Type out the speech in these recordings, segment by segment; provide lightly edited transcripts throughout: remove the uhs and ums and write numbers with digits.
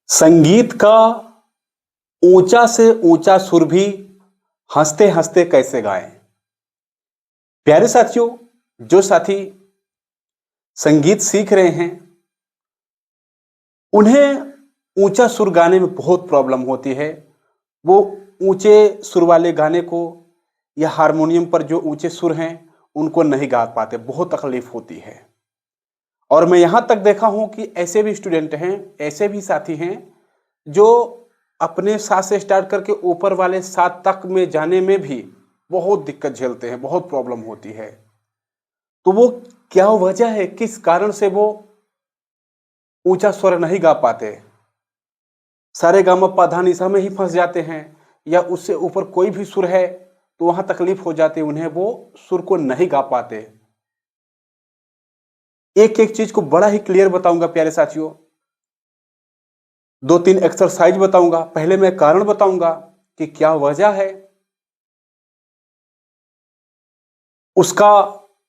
संगीत का ऊंचा से ऊंचा सुर भी हंसते हंसते कैसे गाएं। प्यारे साथियों, जो साथी संगीत सीख रहे हैं उन्हें ऊंचा सुर गाने में बहुत प्रॉब्लम होती है। वो ऊंचे सुर वाले गाने को या हारमोनियम पर जो ऊंचे सुर हैं उनको नहीं गा पाते, बहुत तकलीफ होती है। और मैं यहां तक देखा हूं कि ऐसे भी स्टूडेंट हैं, ऐसे भी साथी हैं जो अपने साथ से स्टार्ट करके ऊपर वाले सात तक में जाने में भी बहुत दिक्कत झेलते हैं, बहुत प्रॉब्लम होती है। तो वो क्या वजह है, किस कारण से वो ऊंचा स्वर नहीं गा पाते? सारे गामा पा धा नि सा में ही फंस जाते हैं, या उससे ऊपर कोई भी सुर है तो वहां तकलीफ हो जाती है उन्हें, वो सुर को नहीं गा पाते। एक एक चीज को बड़ा ही क्लियर बताऊंगा प्यारे साथियों। दो तीन एक्सरसाइज बताऊंगा। पहले मैं कारण बताऊंगा कि क्या वजह है, उसका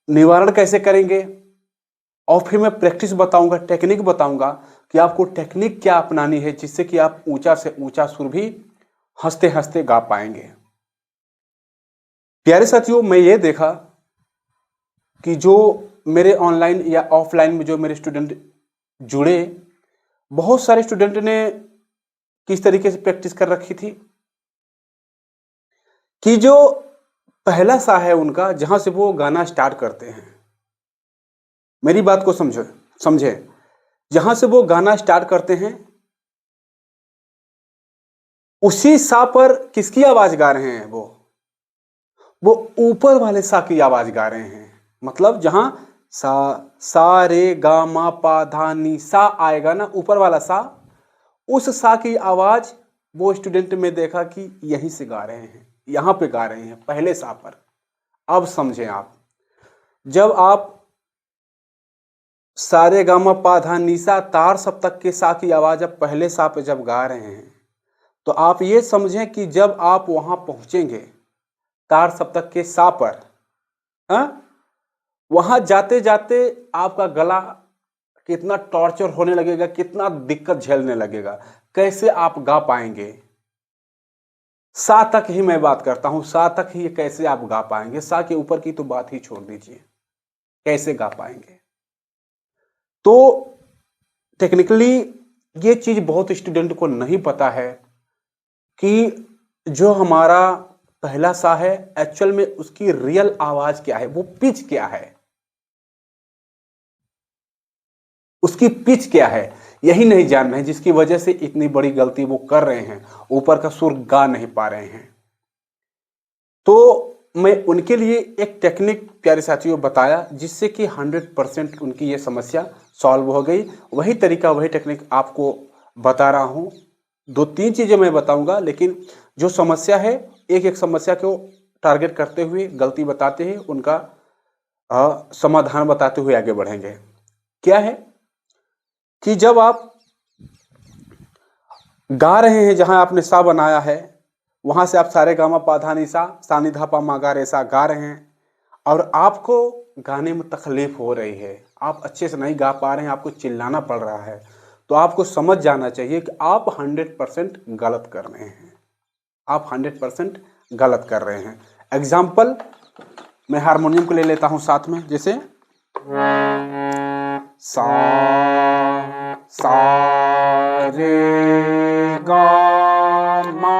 निवारण कैसे करेंगे, और फिर मैं प्रैक्टिस बताऊंगा, टेक्निक बताऊंगा कि आपको टेक्निक क्या अपनानी है जिससे कि आप ऊंचा से ऊंचा सुर भी हंसते हंसते गा पाएंगे। प्यारे साथियों, मैं ये देखा कि जो मेरे ऑनलाइन या ऑफलाइन में जो मेरे स्टूडेंट जुड़े, बहुत सारे स्टूडेंट ने किस तरीके से प्रैक्टिस कर रखी थी कि जो पहला सा है उनका, जहां से वो गाना स्टार्ट करते हैं, मेरी बात को समझो समझे, जहां से वो गाना स्टार्ट करते हैं उसी सा पर किसकी आवाज गा रहे हैं? वो ऊपर वाले सा की आवाज गा रहे हैं। मतलब जहां सा सा रे गा मा पा धा नी सा आएगा ना, ऊपर वाला सा, उस सा की आवाज वो स्टूडेंट में देखा कि यहीं से गा रहे हैं, यहां पे गा रहे हैं, पहले सा पर। अब समझें आप, जब आप सारे गामा पा धा नी सा तार सप्तक के सा की आवाज अब पहले सा पे जब गा रहे हैं, तो आप ये समझें कि जब आप वहां पहुंचेंगे तार सप्तक के सा पर, वहां जाते जाते आपका गला कितना टॉर्चर होने लगेगा, कितना दिक्कत झेलने लगेगा, कैसे आप गा पाएंगे? सा तक ही मैं बात करता हूं, सा तक ही कैसे आप गा पाएंगे? सा के ऊपर की तो बात ही छोड़ दीजिए, कैसे गा पाएंगे? तो टेक्निकली ये चीज बहुत स्टूडेंट को नहीं पता है कि जो हमारा पहला सा है एक्चुअल में उसकी रियल आवाज क्या है, वो पिच क्या है, उसकी पिच क्या है, यही नहीं जान रहे हैं, जिसकी वजह से इतनी बड़ी गलती वो कर रहे हैं, ऊपर का सुर गा नहीं पा रहे हैं। तो मैं उनके लिए एक टेक्निक प्यारे साथियों बताया जिससे कि 100% उनकी ये समस्या सॉल्व हो गई। वही तरीका, वही टेक्निक आपको बता रहा हूं। दो तीन चीजें मैं बताऊंगा, लेकिन जो समस्या है, एक एक समस्या को टारगेट करते हुए, गलती बताते हुए, उनका समाधान बताते हुए आगे बढ़ेंगे। क्या है कि जब आप गा रहे हैं, जहां आपने सा बनाया है वहां से आप सारे गामा पा धा नि सा सा नि धा पा मा गा रे सा गा रहे हैं, और आपको गाने में तकलीफ हो रही है, आप अच्छे से नहीं गा पा रहे हैं, आपको चिल्लाना पड़ रहा है, तो आपको समझ जाना चाहिए कि आप 100% गलत कर रहे हैं, आप 100% गलत कर रहे हैं। एग्जाम्पल, मैं हारमोनियम को ले लेता हूं साथ में, जैसे सा सा रे गा मा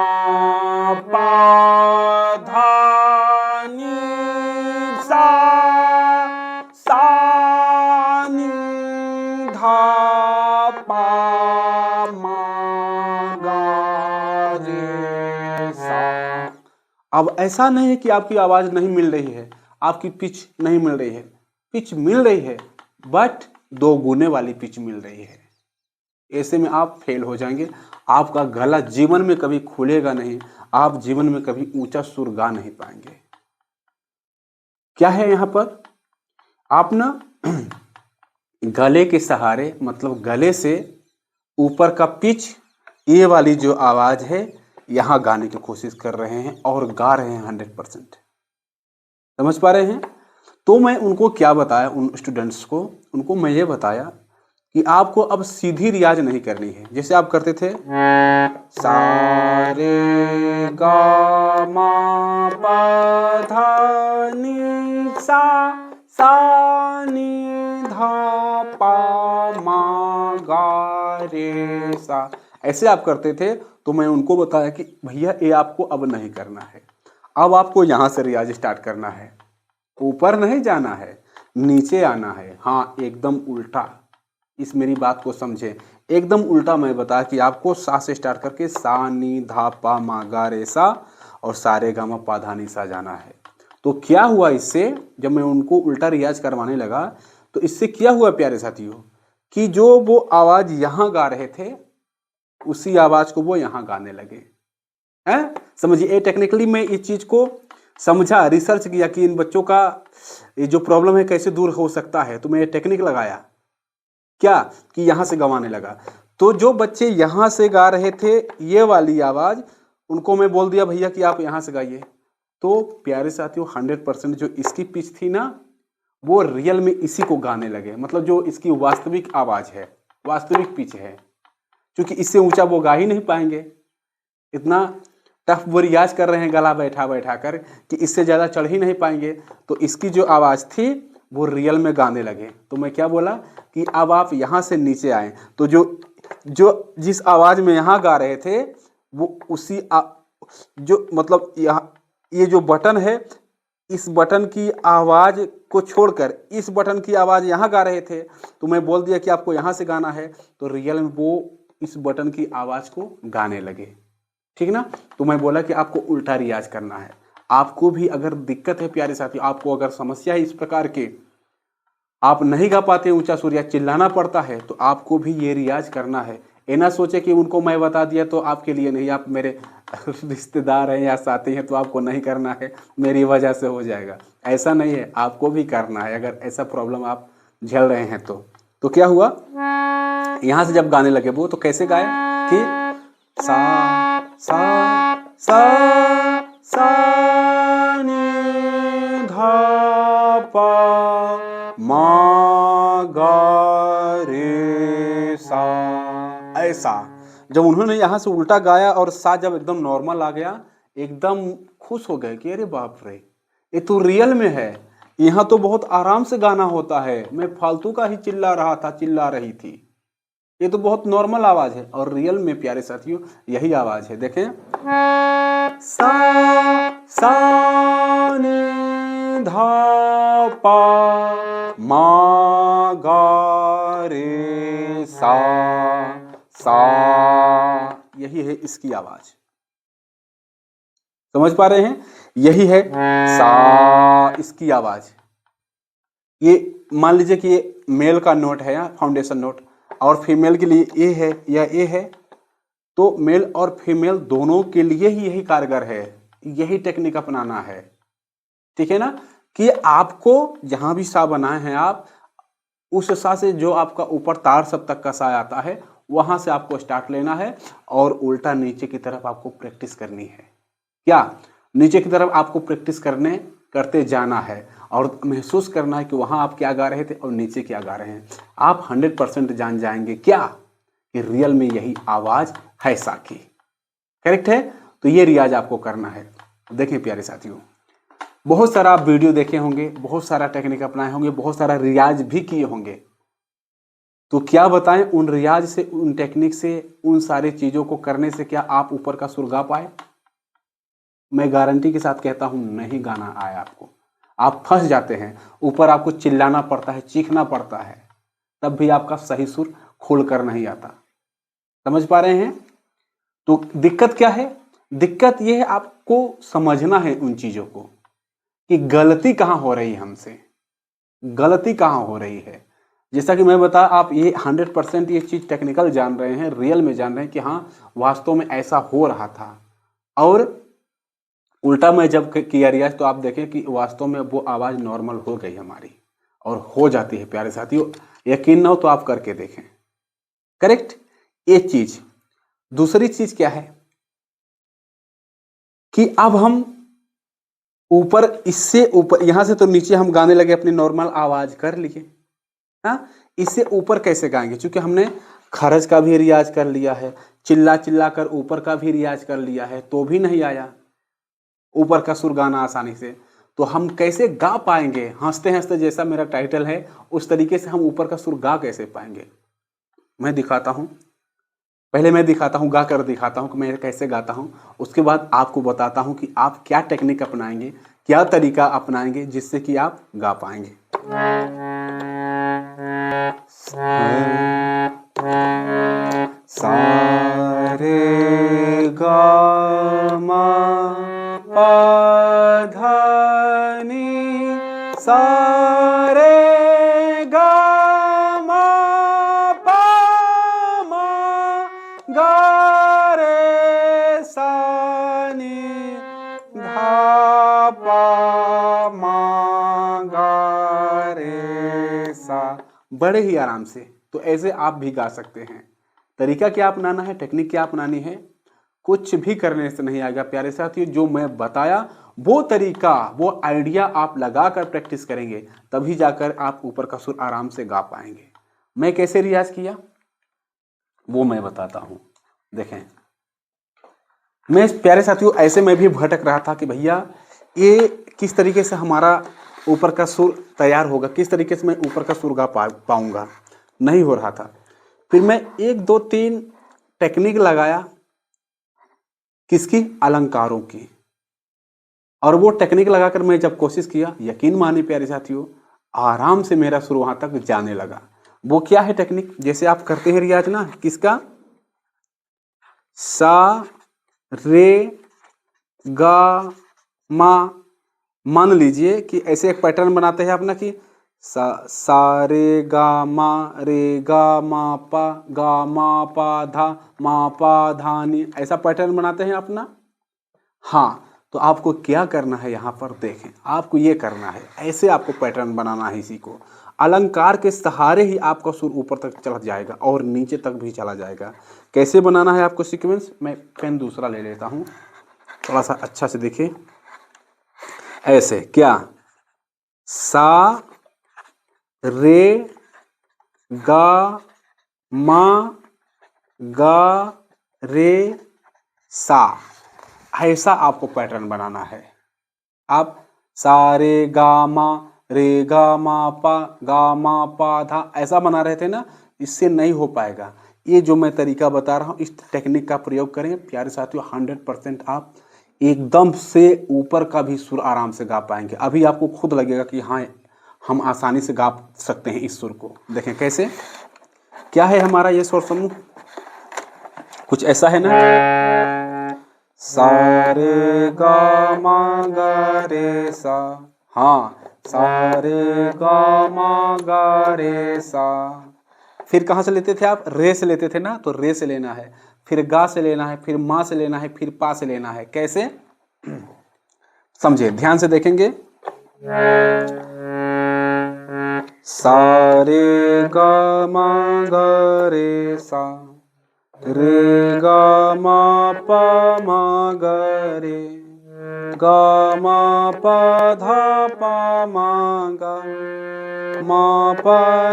पा धा नी सा सा नी धा पा मा गा रे सा। अब ऐसा नहीं है कि आपकी आवाज नहीं मिल रही है, आपकी पिच नहीं मिल रही है, पिच मिल रही है, बट दो गुने वाली पिच मिल रही है। ऐसे में आप फेल हो जाएंगे, आपका गला जीवन में कभी खुलेगा नहीं, आप जीवन में कभी ऊंचा सुर गा नहीं पाएंगे। क्या है यहां पर, आप ना गले के सहारे, मतलब गले से ऊपर का पिच, ये वाली जो आवाज है, यहां गाने की कोशिश कर रहे हैं और गा रहे हैं 100%। समझ पा रहे हैं? तो मैं उनको क्या बताया, उन स्टूडेंट्स को, उनको मैं ये बताया कि आपको अब सीधी रियाज नहीं करनी है। जैसे आप करते थे सा रे गा मा पा धा नी सा नी धा पा मा गा रे सा, ऐसे आप करते थे। तो मैं उनको बताया कि भैया ये आपको अब नहीं करना है, अब आपको यहां से रियाज स्टार्ट करना है, ऊपर नहीं जाना है, नीचे आना है। हाँ, एकदम उल्टा, इस मेरी बात को समझे, एकदम उल्टा मैं बता कि आपको सा से स्टार्ट करके सा नी धा पा मा गा रे सा और सारे गा मा पा धा नी सा जाना है। तो क्या हुआ इससे, जब मैं उनको उल्टा रियाज करवाने लगा तो इससे क्या हुआ प्यारे साथियों, कि जो वो आवाज यहां गा रहे थे उसी आवाज को वो यहां गाने लगे हैं। समझिए, ये टेक्निकली मैं इस चीज को समझा, रिसर्च किया कि इन बच्चों का ये जो प्रॉब्लम है कैसे दूर हो सकता है। तो मैं ये टेक्निक लगाया क्या, कि यहां से गवाने लगा। तो जो बच्चे यहां से गा रहे थे ये वाली आवाज, उनको मैं बोल दिया भैया कि आप यहां से गाइए। तो प्यारे साथियों 100% जो इसकी पिच थी ना, वो रियल में इसी को गाने लगे। मतलब जो इसकी वास्तविक आवाज है, वास्तविक पिच है, क्योंकि इससे ऊंचा वो गा ही नहीं पाएंगे। इतना टफ वो रियाज कर रहे हैं गला बैठा बैठा कर कि इससे ज्यादा चढ़ ही नहीं पाएंगे। तो इसकी जो आवाज थी वो रियल में गाने लगे। तो मैं क्या बोला कि अब आप यहां से नीचे आए। तो जो जो जिस आवाज में यहां गा रहे थे वो उसी जो मतलब यहाँ ये जो बटन है, इस बटन की आवाज को छोड़कर इस बटन की आवाज यहां गा रहे थे। तो मैं बोल दिया कि आपको यहां से गाना है, तो रियल में वो इस बटन की आवाज को गाने लगे। ठीक ना। तो मैं बोला कि आपको उल्टा रियाज करना है। आपको भी अगर दिक्कत है प्यारे साथी, आपको अगर समस्या है इस प्रकार के, आप नहीं गा पाते ऊंचा सुर या चिल्लाना पड़ता है, तो आपको भी ये रियाज करना है। ये ना सोचे कि उनको मैं बता दिया तो आपके लिए नहीं, आप मेरे रिश्तेदार हैं या साथी हैं तो आपको नहीं करना है, मेरी वजह से हो जाएगा, ऐसा नहीं है। आपको भी करना है अगर ऐसा प्रॉब्लम आप झेल रहे हैं तो क्या हुआ, यहां से जब गाने लगे वो, तो कैसे गाए कि सा सा सा सा नी धा पा मा गा रे सा। ऐसा जब उन्होंने यहां से उल्टा गाया और सा जब एकदम नॉर्मल आ गया, एकदम खुश हो गए कि अरे बाप रे, ये तो रियल में है। यहाँ तो बहुत आराम से गाना होता है, मैं फालतू का ही चिल्ला रहा था, चिल्ला रही थी, ये तो बहुत नॉर्मल आवाज है। और रियल में प्यारे साथियों यही आवाज है। देखें, सा सा नी धा पा मा गा रे सा, यही है इसकी आवाज। समझ पा रहे हैं, यही है सा इसकी आवाज। ये मान लीजिए कि ये मेल का नोट है, फाउंडेशन नोट, और फीमेल के लिए ए है या ए है। तो मेल और फीमेल दोनों के लिए ही यही कारगर है, यही टेक्निक अपनाना है। ठीक है ना, कि आपको जहां भी सा बनाए हैं आप, उस सा से जो आपका ऊपर तार सब तक का सा आता है वहां से आपको स्टार्ट लेना है और उल्टा नीचे की तरफ आपको प्रैक्टिस करनी है। क्या, नीचे की तरफ आपको प्रैक्टिस करते जाना है और महसूस करना है कि वहां आप क्या गा रहे थे और नीचे क्या गा रहे हैं। आप 100% जान जाएंगे क्या, कि रियल में यही आवाज है सा की। करेक्ट है। तो ये रियाज आपको करना है। देखें प्यारे साथियों, बहुत सारा आप वीडियो देखे होंगे, बहुत सारा टेक्निक अपनाए होंगे, बहुत सारा रियाज भी किए होंगे। तो क्या बताएं, उन रियाज से, उन टेक्निक से, उन सारी चीजों को करने से क्या आप ऊपर का सुर गा पाए? मैं गारंटी के साथ कहता हूं नहीं गाना आया आपको, आप फंस जाते हैं। ऊपर आपको चिल्लाना पड़ता है, चीखना पड़ता है, तब भी आपका सही सुर खुलकर नहीं आता। समझ पा रहे हैं? तो दिक्कत क्या है? दिक्कत यह है आपको समझना है उन चीजों को कि गलती कहां हो रही है हमसे, गलती कहां हो रही है। जैसा कि मैं बता, आप ये 100% ये चीज टेक्निकल जान रहे हैं, रियल में जान रहे हैं कि हाँ वास्तव में ऐसा हो रहा था। और उल्टा मैं जब किया रियाज तो आप देखें कि वास्तव में वो आवाज नॉर्मल हो गई हमारी, और हो जाती है प्यारे साथियों। यकीन ना हो तो आप करके देखें। करेक्ट, एक चीज। दूसरी चीज क्या है कि अब हम ऊपर, इससे ऊपर, यहां से तो नीचे हम गाने लगे, अपनी नॉर्मल आवाज कर लिए, हाँ, इससे ऊपर कैसे गाएंगे? क्योंकि हमने खरज का भी रियाज कर लिया है, चिल्ला चिल्ला कर ऊपर का भी रियाज कर लिया है, तो भी नहीं आया ऊपर का सुर गाना आसानी से। तो हम कैसे गा पाएंगे? हंसते हंसते जैसा मेरा टाइटल है उस तरीके से हम ऊपर का सुर गा कैसे पाएंगे? मैं दिखाता हूं, पहले मैं दिखाता हूं, गा कर दिखाता हूं कि मैं कैसे गाता हूं। उसके बाद आपको बताता हूं कि आप क्या टेक्निक अपनाएंगे, क्या तरीका अपनाएंगे जिससे कि आप गा पाएंगे। सा रे गा मा पा धा नी सा रे गा मा पा मा गा रे सा नी धा पा मा गा रे सा। बड़े ही आराम से। तो ऐसे आप भी गा सकते हैं। तरीका क्या अपनाना है, टेक्निक क्या अपनानी है, कुछ भी करने से नहीं आएगा प्यारे साथियों। जो मैं बताया वो तरीका, वो आइडिया आप लगाकर प्रैक्टिस करेंगे तभी जाकर आप ऊपर का सुर आराम से गा पाएंगे। मैं कैसे रियाज किया वो मैं बताता हूं। देखें, मैं प्यारे साथियों ऐसे मैं भी भटक रहा था कि भैया ये किस तरीके से हमारा ऊपर का सुर तैयार होगा, किस तरीके से मैं ऊपर का सुर गा पाऊंगा, नहीं हो रहा था। फिर मैं 1 2 3 टेक्निक लगाया, किसकी? अलंकारों की। और वो टेक्निक लगाकर मैं जब कोशिश किया, यकीन मानिए प्यारे साथियों, आराम से मेरा सुर वहां तक जाने लगा। वो क्या है टेक्निक? जैसे आप करते हैं रियाज ना, किसका? सा रे गा मा। मान लीजिए कि ऐसे एक पैटर्न बनाते हैं अपना कि सा रे गा मा पा धा नी, ऐसा पैटर्न बनाते हैं अपना। हाँ, तो आपको क्या करना है यहाँ पर देखें, आपको ये करना है, ऐसे आपको पैटर्न बनाना है। इसी को अलंकार के सहारे ही आपका सुर ऊपर तक चला जाएगा और नीचे तक भी चला जाएगा। कैसे बनाना है आपको सीक्वेंस? मैं पेन दूसरा ले लेता हूँ, थोड़ा सा अच्छा से देखिए। ऐसे क्या? सा रे गा मा गा रे सा, ऐसा आपको पैटर्न बनाना है। आप सा रे गा मा पा धा ऐसा बना रहे थे ना, इससे नहीं हो पाएगा। ये जो मैं तरीका बता रहा हूँ, इस टेक्निक का प्रयोग करें प्यारे साथियों, 100% आप एकदम से ऊपर का भी सुर आराम से गा पाएंगे। अभी आपको खुद लगेगा कि हाँ, हम आसानी से गा सकते हैं इस सुर को। देखें कैसे, क्या है हमारा ये स्वर समूह, कुछ ऐसा है ना, सा रे गा मा गा रे सा। हाँ, सा रे गा मा गा रे सा। फिर कहाँ से लेते थे आप? रे से लेते थे ना, तो रे से लेना है, फिर गा से लेना है, फिर मा से लेना है, फिर पा से लेना है। कैसे समझे, ध्यान से देखेंगे। सा रे गा मा गा रे सा, रे गा मा गा रे, गा मा पा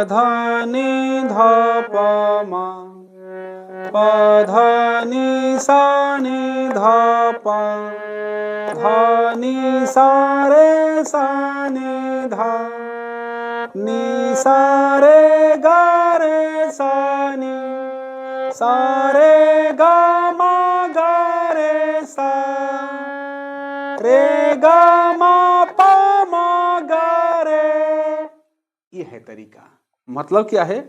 धा नी धा पा धा नी सा नी धा नी सा नी धा नी सा रे सा रे गा मा गा रे सा, रे गा मा गा रे। ये है तरीका। मतलब क्या है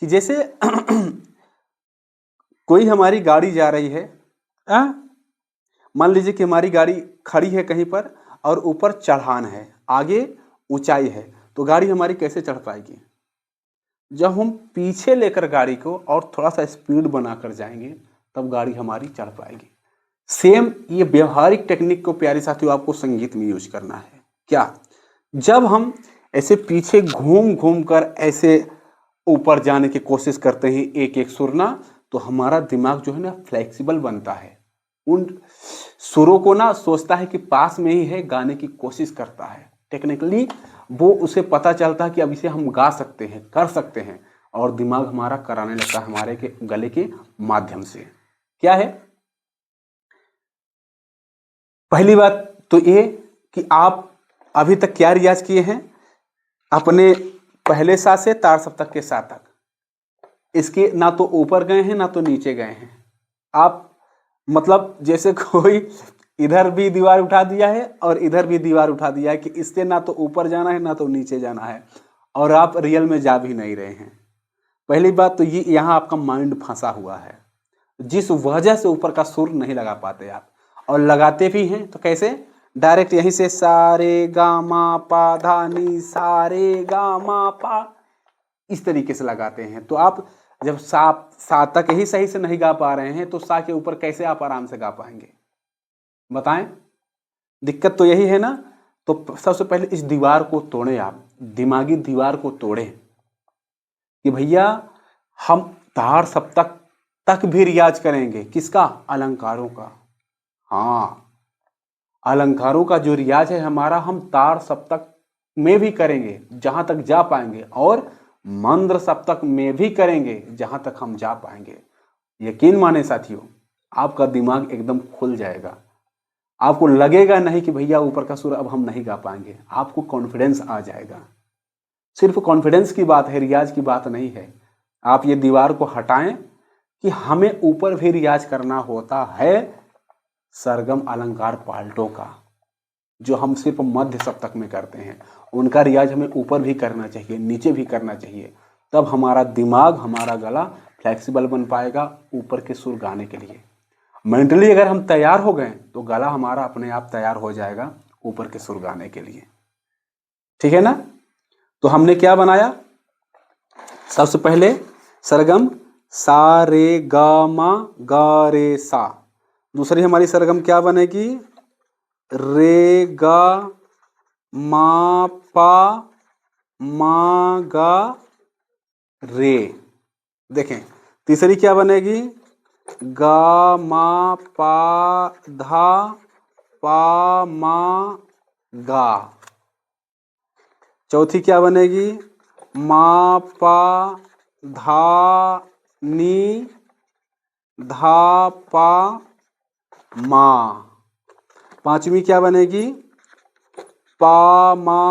कि जैसे कोई हमारी गाड़ी जा रही है, मान लीजिए कि हमारी गाड़ी खड़ी है कहीं पर और ऊपर चढ़ान है, आगे ऊंचाई है, तो गाड़ी हमारी कैसे चढ़ पाएगी? जब हम पीछे लेकर गाड़ी को और थोड़ा सा स्पीड बनाकर जाएंगे तब गाड़ी हमारी चढ़ पाएगी। सेम ये व्यवहारिक टेक्निक को प्यारे साथियों आपको संगीत में यूज करना है। क्या? जब हम ऐसे पीछे घूम घूम कर ऐसे ऊपर जाने की कोशिश करते हैं एक एक सुर ना, तो हमारा दिमाग जो है ना फ्लेक्सिबल बनता है, उन सुरों को ना सोचता है कि पास में ही है, गाने की कोशिश करता है। टेक्निकली वो उसे पता चलता है कि अब इसे हम गा सकते हैं, कर सकते हैं, और दिमाग हमारा कराने लगता है हमारे के गले के माध्यम से। क्या है? पहली बात तो ये कि आप अभी तक क्या रियाज किए हैं अपने पहले सा से तार सप्तक के सा तक। इसके ना तो ऊपर गए हैं ना तो नीचे गए हैं आप, मतलब जैसे कोई इधर भी दीवार उठा दिया है और इधर भी दीवार उठा दिया है कि इससे ना तो ऊपर जाना है ना तो नीचे जाना है, और आप रियल में जा भी नहीं रहे हैं। पहली बात तो ये यहाँ आपका माइंड फंसा हुआ है, जिस वजह से ऊपर का सुर नहीं लगा पाते आप, और लगाते भी हैं तो कैसे? डायरेक्ट यहीं से सारे गा मा पा धा नी, सारे गा मा पा, इस तरीके से लगाते हैं। तो आप जब सा तक ही सही से नहीं गा पा रहे हैं तो सा के ऊपर कैसे आप आराम से गा पाएंगे? बताएं। दिक्कत तो यही है ना। तो सबसे पहले इस दीवार को तोड़ें, आप दिमागी दीवार को तोड़ें कि भैया हम तार सप्तक तक भी रियाज करेंगे। किसका? अलंकारों का। हाँ, अलंकारों का जो रियाज है हमारा, हम तार सप्तक में भी करेंगे जहां तक जा पाएंगे, और मंद्र सप्तक में भी करेंगे जहां तक हम जा पाएंगे। यकीन माने साथियों, आपका दिमाग एकदम खुल जाएगा। आपको लगेगा नहीं कि भैया ऊपर का सुर अब हम नहीं गा पाएंगे, आपको कॉन्फिडेंस आ जाएगा। सिर्फ कॉन्फिडेंस की बात है, रियाज की बात नहीं है। आप ये दीवार को हटाएं कि हमें ऊपर भी रियाज करना होता है सरगम अलंकार पाल्टों का, जो हम सिर्फ मध्य सप्तक में करते हैं। उनका रियाज हमें ऊपर भी करना चाहिए, नीचे भी करना चाहिए, तब हमारा दिमाग, हमारा गला फ्लेक्सिबल बन पाएगा ऊपर के सुर गाने के लिए। मेंटली अगर हम तैयार हो गए तो गला हमारा अपने आप तैयार हो जाएगा ऊपर के सुर गाने के लिए। ठीक है ना? तो हमने क्या बनाया? सबसे पहले सरगम सा रे गा मा गा रे सा। दूसरी हमारी सरगम क्या बनेगी? रे गा मा पा मा गा रे। देखें तीसरी क्या बनेगी? गा मा पा धा पा मा गा। चौथी क्या बनेगी? मा पा धा नी धा पा मा। पांचवी क्या बनेगी? पा मा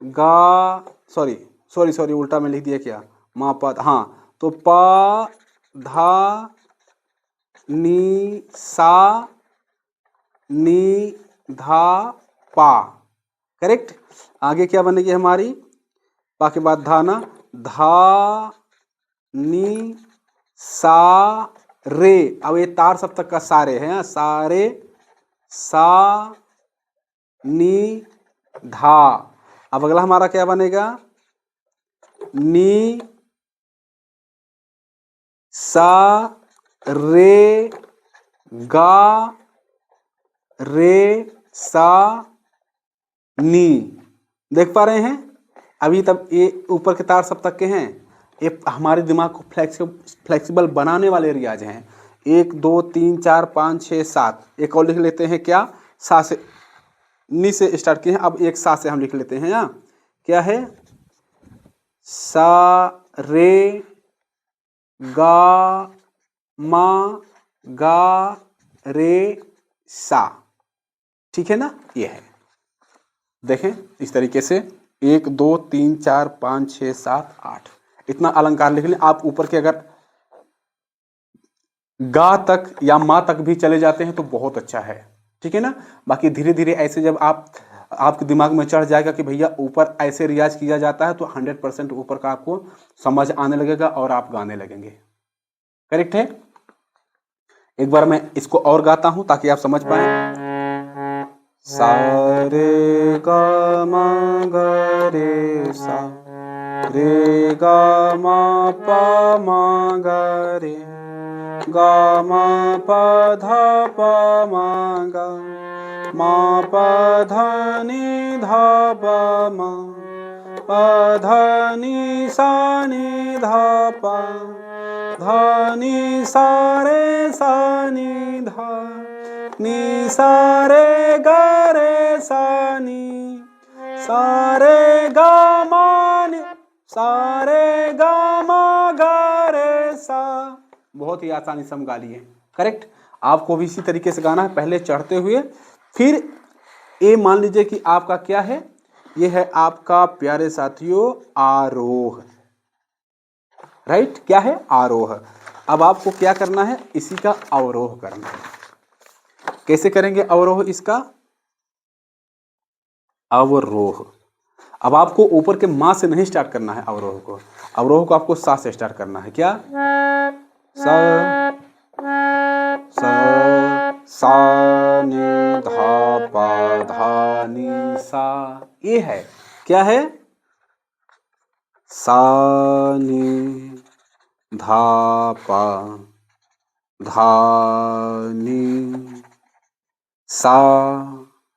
गा, सॉरी उल्टा में लिख दिया क्या? मा पा, हाँ, तो पा धा नी सा नी धा पा। करेक्ट। आगे क्या बनेगी हमारी? पा के बाद धा ना, धा नी सा रे। अब ये तार सप्तक का सारे है, सारे सा नी धा। अब अगला हमारा क्या बनेगा? नी सा रे गा रे सा नी। देख पा रहे हैं? अभी तब ये ऊपर के तार सप्तक के हैं, ये हमारे दिमाग को फ्लेक्सिबल बनाने वाले रियाज हैं। 1 2 3 4 5 6 7। एक और लिख लेते हैं क्या? सा से, नी से स्टार्ट किए हैं, अब एक सा से हम लिख लेते हैं। यहाँ क्या है? सा रे गा मा गा रे सा। ठीक है ना? ये है। देखें इस तरीके से 1 2 3 4 5 6 7 8 इतना अलंकार लिख लें। आप ऊपर के अगर गा तक या मा तक भी चले जाते हैं तो बहुत अच्छा है। ठीक है ना? बाकी धीरे धीरे ऐसे जब आपके दिमाग में चढ़ जाएगा कि भैया ऊपर ऐसे रियाज किया जाता है, तो 100% ऊपर का आपको समझ आने लगेगा और आप गाने लगेंगे। करेक्ट है? एक बार मैं इसको और गाता हूं ताकि आप समझ पाए। सा रे गा मा गा रे सा, रे गा मा पा मा गा रे, गा मा पा धा पा मा गा, मा पा धा नी धा पा मा, पा धा नी सा नी धा पा, धा नी सा रे सा नी धा, नी सा रे गा रे सा नी, सा रे गा मा नि सा रे गा मा गा रे सा। बहुत ही आसानी से हम गा लिए। करेक्ट। आपको भी इसी तरीके से गाना है, पहले चढ़ते हुए, फिर ये मान लीजिए कि आपका क्या है, ये है आपका प्यारे साथियों आरोह। राइट, क्या है, आरोह। अब आपको क्या करना है, इसी का अवरोह करना है। कैसे करेंगे अवरोह इसका, अवरोह। अब आपको ऊपर के माँ से नहीं स्टार्ट करना है अवरोह को, अवरोह को आपको सा से स्टार्ट करना है। क्या, सा सा नि धा पा धा नि सा, ये है, क्या है, सा नि धा पा धा नि सा।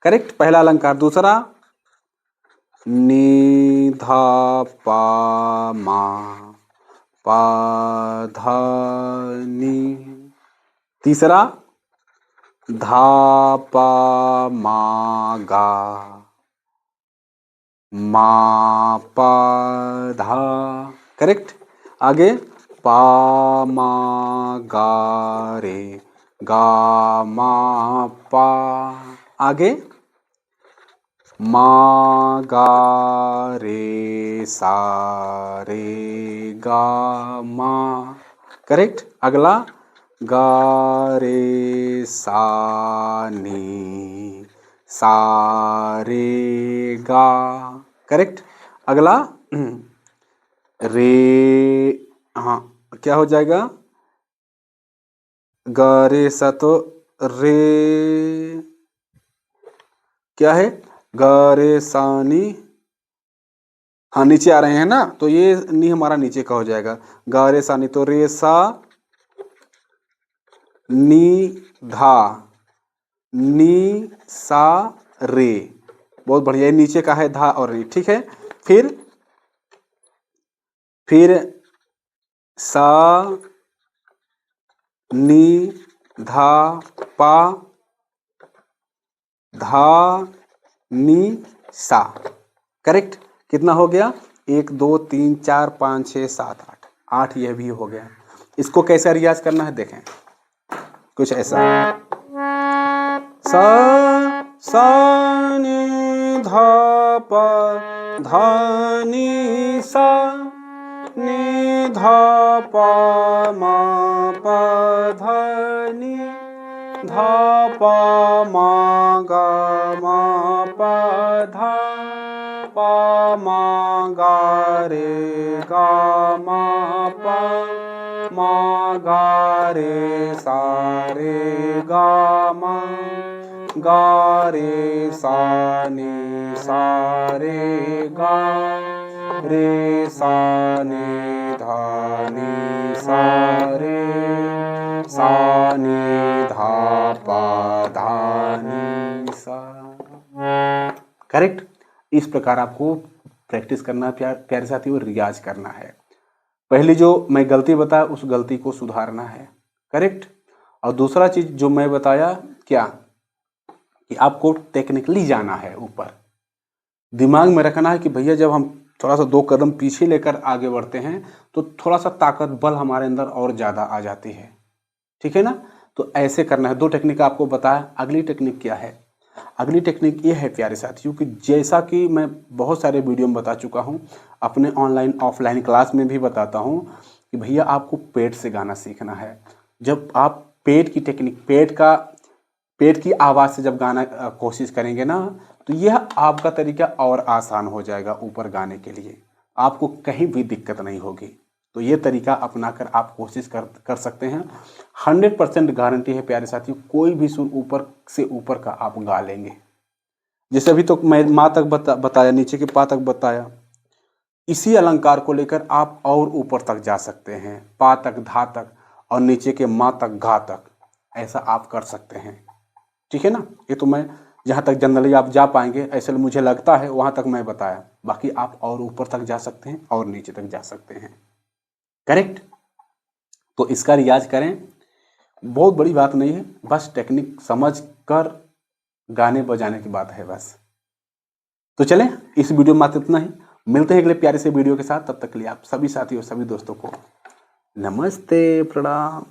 करेक्ट, पहला अलंकार। दूसरा, नि धा पा मा पा धा नि। तीसरा, धा पा मा गा मा पा धा। करेक्ट। आगे, पा मा गा रे गा मा पा। आगे, मा गा रे सा रे गा मा। करेक्ट। अगला, गा रे सा नी सा रे गा। करेक्ट। अगला, रे, हाँ क्या हो जाएगा, गा रे सा तो रे, क्या है, गा रे सा नी। हाँ नीचे आ रहे हैं ना, तो ये नी हमारा नीचे का हो जाएगा। गा रे सा नी, तो रे सा नी धा नी सा रे। बहुत बढ़िया, ये नीचे का है धा और रे। ठीक है। फिर सा नी धा पा धा नी सा। करेक्ट। कितना हो गया, 1 2 3 4 5 6 7 8, 8 यह भी हो गया। इसको कैसा रियाज करना है देखें, कुछ ऐसा, सा सा नी धा पा धा नी सा नी धा पा मा पा धा नी धा पा मा गा मा पा धा पा मा गा रे गा मा पा मा गा रे सा रे गा मा गा रे सा नी सा रे गा रे सा नी धा नी सा रे सा नी धा पा धा नी सा। करेक्ट। इस प्रकार आपको प्रैक्टिस करना है प्यारे साथियों, रियाज करना है। पहली जो मैं गलती बताया उस गलती को सुधारना है। करेक्ट। और दूसरा चीज जो मैं बताया, क्या, कि आपको टेक्निकली जाना है ऊपर, दिमाग में रखना है कि भैया जब हम थोड़ा सा 2 कदम पीछे लेकर आगे बढ़ते हैं तो थोड़ा सा ताकत बल हमारे अंदर और ज़्यादा आ जाती है। ठीक है ना, तो ऐसे करना है। 2 टेक्निक आपको बताया। अगली टेक्निक क्या है, अगली टेक्निक ये है प्यारे साथियों कि जैसा कि मैं बहुत सारे वीडियो में बता चुका हूँ, अपने ऑनलाइन ऑफलाइन क्लास में भी बताता हूँ कि भैया आपको पेट से गाना सीखना है। जब आप पेट की टेक्निक, पेट की आवाज़ से जब गाना कोशिश करेंगे ना, तो यह आपका तरीका और आसान हो जाएगा ऊपर गाने के लिए, आपको कहीं भी दिक्कत नहीं होगी। तो ये तरीका अपनाकर आप कोशिश कर सकते हैं। 100% गारंटी है प्यारे साथियों, कोई भी सुर ऊपर से ऊपर का आप गा लेंगे। जैसे अभी तो मैं माँ तक बताया, नीचे के पा तक बताया, इसी अलंकार को लेकर आप और ऊपर तक जा सकते हैं, पा तक, धा तक, और नीचे के माँ तक, घा तक, ऐसा आप कर सकते हैं। ठीक है ना, ये तो मैं जहाँ तक जनरली आप जा पाएंगे ऐसे मुझे लगता है वहाँ तक मैं बताया, बाकी आप और ऊपर तक जा सकते हैं और नीचे तक जा सकते हैं। करेक्ट। तो इसका रियाज करें, बहुत बड़ी बात नहीं है, बस टेक्निक समझ कर गाने बजाने की बात है बस। तो चलें, इस वीडियो में मात्र इतना ही। मिलते हैं अगले प्यारे से वीडियो के साथ। तब तक के लिए आप सभी साथियों, सभी दोस्तों को नमस्ते, प्रणाम।